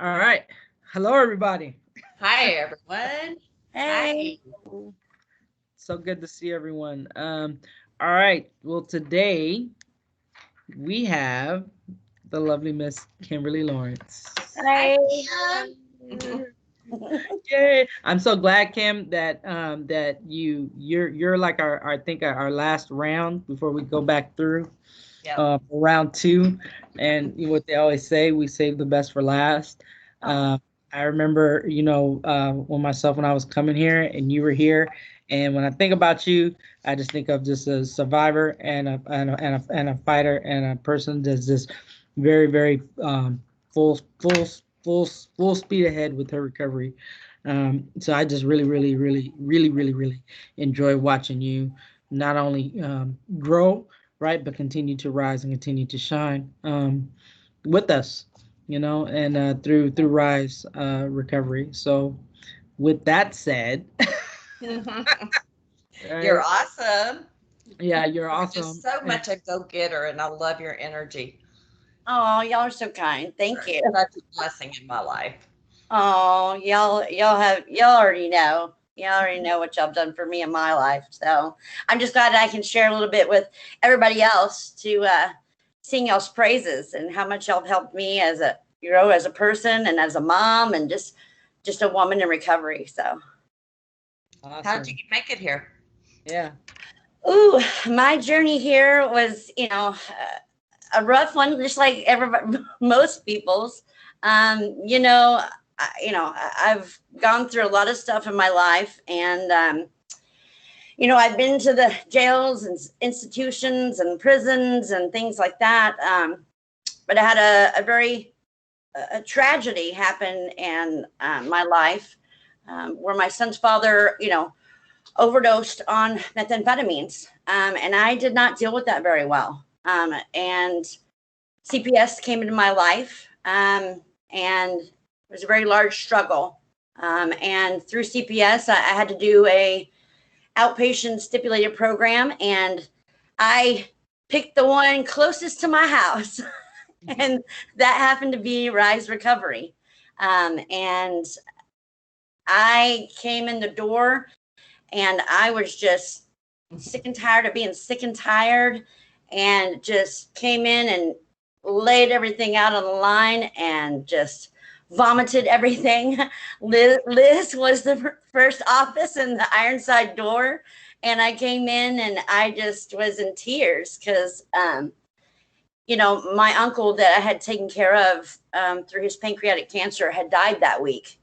All right. Hello, everybody. Hi, everyone. Hey. Hi. So good to see everyone. All right. Well, today we have the lovely Miss Kimberly Lawrence. Hi, Hey. Kim. Yay! I'm so glad, Kim, that that you're like our I think our last round before we go back through Yep. for round two, and what they always say, we save the best for last. Oh, I remember, when I was coming here and you were here, and when I think about you, I just think of just a survivor and a fighter and a person that's just very very full speed ahead with her recovery. So I just really enjoy watching you not only grow, right, but continue to rise and continue to shine with us, and through rise recovery. So with that said, You're right, awesome. yeah, you're You're just awesome. so And much a go-getter, and I love your energy. oh, y'all are so kind. Thank You're you. such a blessing in my life. Oh, y'all already know. Y'all already know what y'all done for me in my life. So I'm just glad I can share a little bit with everybody else to sing y'all's praises and how much y'all have helped me as a as a person and as a mom and just a woman in recovery. So How did you awesome. make it here? Yeah. ooh, my journey here was, a rough one, just like everybody, most people's. I've gone through a lot of stuff in my life, and I've been to the jails and institutions and prisons and things like that. But I had a very a tragedy happen in my life, where my son's father, overdosed on methamphetamines, and I did not deal with that very well. And CPS came into my life, and it was a very large struggle. And through CPS, I had to do a outpatient stipulated program, and I picked the one closest to my house, and that happened to be Rise Recovery. And I came in the door, and I was just sick and tired of being sick and tired, and just came in and laid everything out on the line and just vomited everything. Liz was the first office in the Ironside door, and I came in and I just was in tears because my uncle that I had taken care of through his pancreatic cancer had died that week.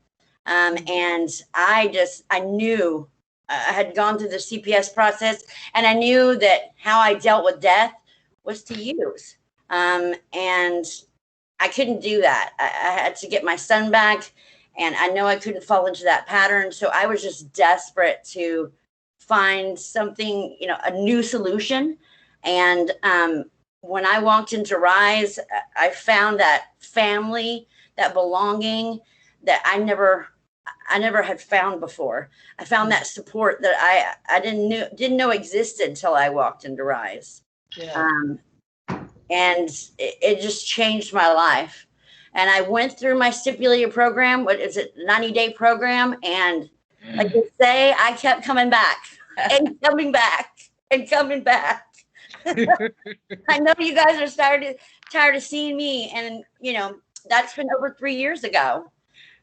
And I knew I had gone through the CPS process, and I knew that how I dealt with death was to use. And I couldn't do that. I had to get my son back, and I know I couldn't fall into that pattern. So I was just desperate to find something, a new solution. And when I walked into Rise, I found that family, that belonging that I never had found before. I found that support that I didn't know existed till I walked into Rise. Yeah. Um, and it just changed my life. And I went through my stipulated program. What is it, 90-day program? And like they say, I kept coming back and coming back and coming back. I know you guys are tired of seeing me, and that's been over 3 years ago.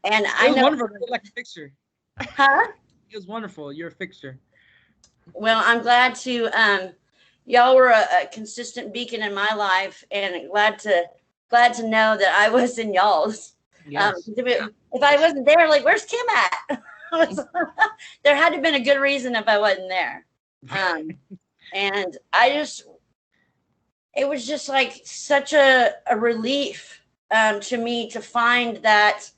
And It I was know, wonderful. You're like a fixture. huh? It was wonderful. You're a fixture. Well, I'm glad to y'all were a consistent beacon in my life, and glad to know that I was in y'all's. Yes. If I wasn't there, like, where's Kim at? There had to have been a good reason if I wasn't there. Um, and it was just like such a relief to me to find that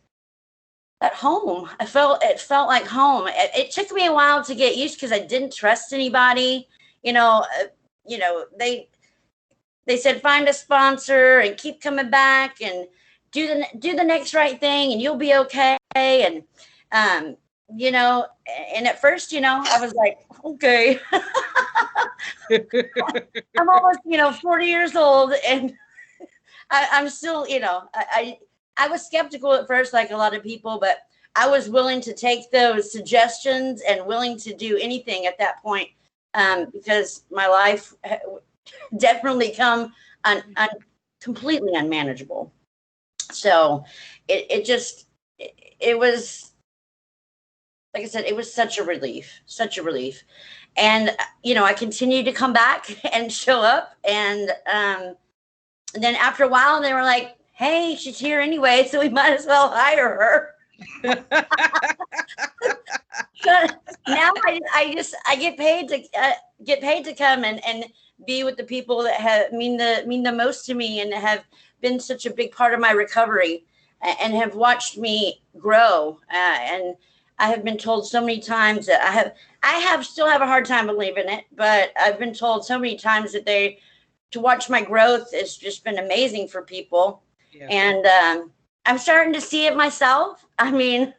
at home. It felt like home. It took me a while to get used because I didn't trust anybody. You know, uh, they said find a sponsor and keep coming back and do the next right thing and you'll be okay. And um, you know, and at first, I was like, okay, I'm almost 40 years old, and I'm still, I was skeptical at first, like a lot of people, but I was willing to take those suggestions and willing to do anything at that point, because my life definitely come completely unmanageable. So it just, it was, like I said, it was such a relief, such a relief. And, I continued to come back and show up. And then after a while, they were like, hey, she's here anyway, so we might as well hire her. So now I get paid to come and be with the people that have mean the most to me and have been such a big part of my recovery and have watched me grow. And I have been told so many times that I still have a hard time believing it, but I've been told so many times that to watch my growth has just been amazing for people. Yeah. And I'm starting to see it myself. I mean,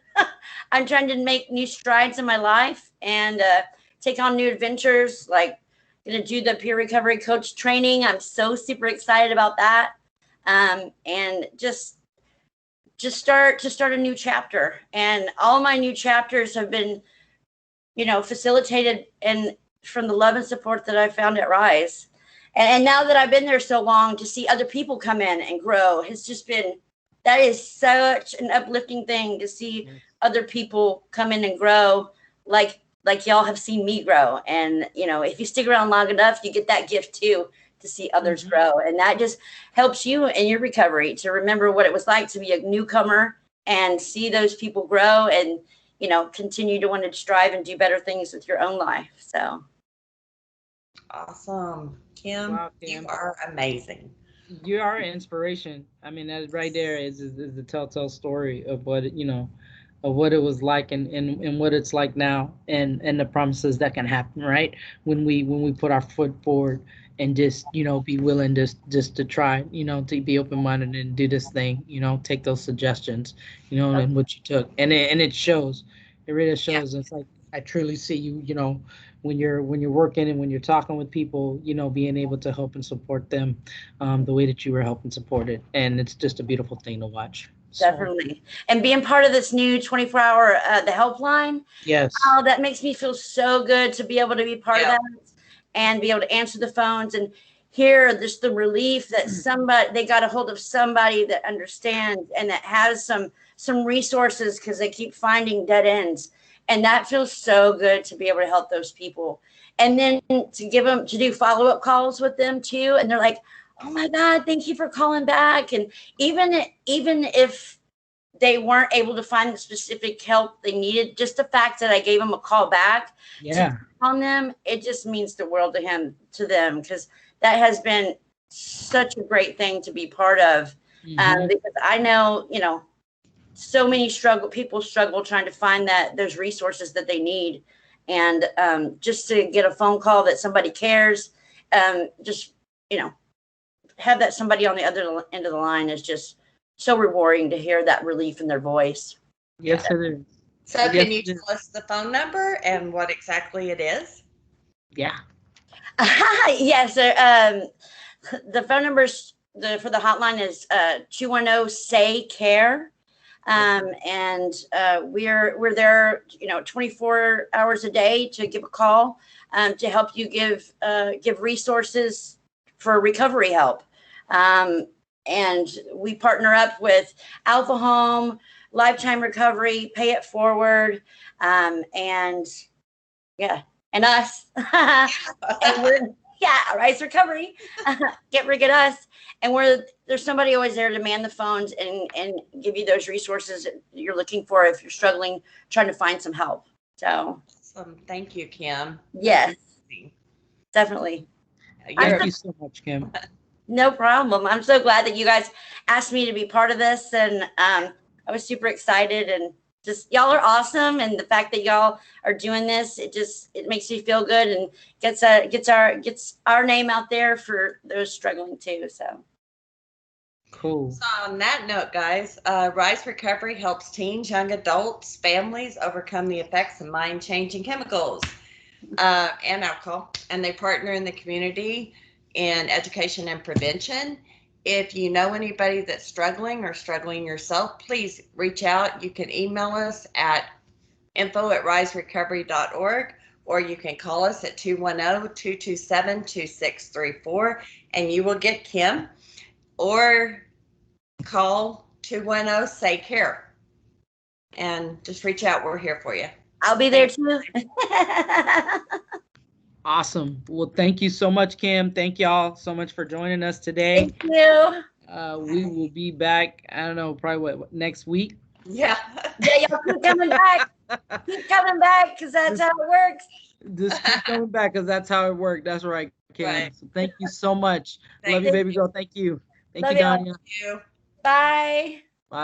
I'm trying to make new strides in my life and take on new adventures, like going to do the peer recovery coach training. I'm so super excited about that. And just start a new chapter. And all my new chapters have been, facilitated and from the love and support that I found at Rise. And now that I've been there so long, to see other people come in and grow has just been, that is such an uplifting thing, to see other people come in and grow like y'all have seen me grow. And, if you stick around long enough, you get that gift too, to see others grow. And that just helps you in your recovery to remember what it was like to be a newcomer and see those people grow and, continue to want to strive and do better things with your own life. So. Awesome. Kim, Wow, Kim, you are amazing. You are an inspiration. I mean, that right there is the telltale story of what of what it was like and what it's like now, and the promises that can happen, right? When we put our foot forward and just be willing just to try, to be open minded and do this thing, take those suggestions, and what you took, and it shows. It really shows. It's like I truly see you, when you're working and when you're talking with people, being able to help and support them, the way that you were helping support it, and it's just a beautiful thing to watch. So, Definitely. And being part of this new 24-hour, the helpline. yes. Oh, that makes me feel so good to be able to be part of that and be able to answer the phones and hear just the relief that they got a hold of somebody that understands and that has some resources, because they keep finding dead ends. And that feels so good to be able to help those people. And then to do follow-up calls with them too. And they're like, oh my God, thank you for calling back. And even if they weren't able to find the specific help they needed, just the fact that I gave them a call back on them, it just means the world to them, because that has been such a great thing to be part of. Because I know, so many people struggle trying to find those resources that they need. And just to get a phone call that somebody cares, just, have that somebody on the other end of the line is just so rewarding, to hear that relief in their voice. Yes, it is. So can you tell us the phone number and what exactly it is? Yeah. Yes. The phone number for the hotline is 210-SAY-CARE. And we're there, 24 hours a day to give a call, to help you give resources for recovery help. And we partner up with Alpha Home, Lifetime Recovery, Pay It Forward, and us. And we're Rise Recovery, get us. And there's somebody always there to man the phones and give you those resources that you're looking for if you're struggling, trying to find some help. So awesome. Thank you, Kim. Yes, definitely. Thank you so much, Kim. No problem. I'm so glad that you guys asked me to be part of this, and I was super excited, and just y'all are awesome. And the fact that y'all are doing this, it makes me feel good and gets our name out there for those struggling too. So cool. So on that note, guys, Rise Recovery helps teens, young adults, families overcome the effects of mind-changing chemicals and alcohol, and they partner in the community in education and prevention. If you know anybody that's struggling or struggling yourself, please reach out. You can email us at info@riserecovery.org, or you can call us at 210-227-2634, and you will get Kim, or call 210-SAY-CARE, and just reach out. We're here for you. I'll be there too. Awesome. Well, thank you so much, Kim. Thank y'all so much for joining us today. Thank you. We will be back, I don't know, probably next week? Yeah. Yeah, y'all keep coming back. Keep coming back, because that's how it works. Just keep coming back because that's how it worked. That's right, Kim. Right. So thank you so much. Love you, baby girl. Thank you. Thank Love you, y'all. Danya. Thank you. Bye. Bye.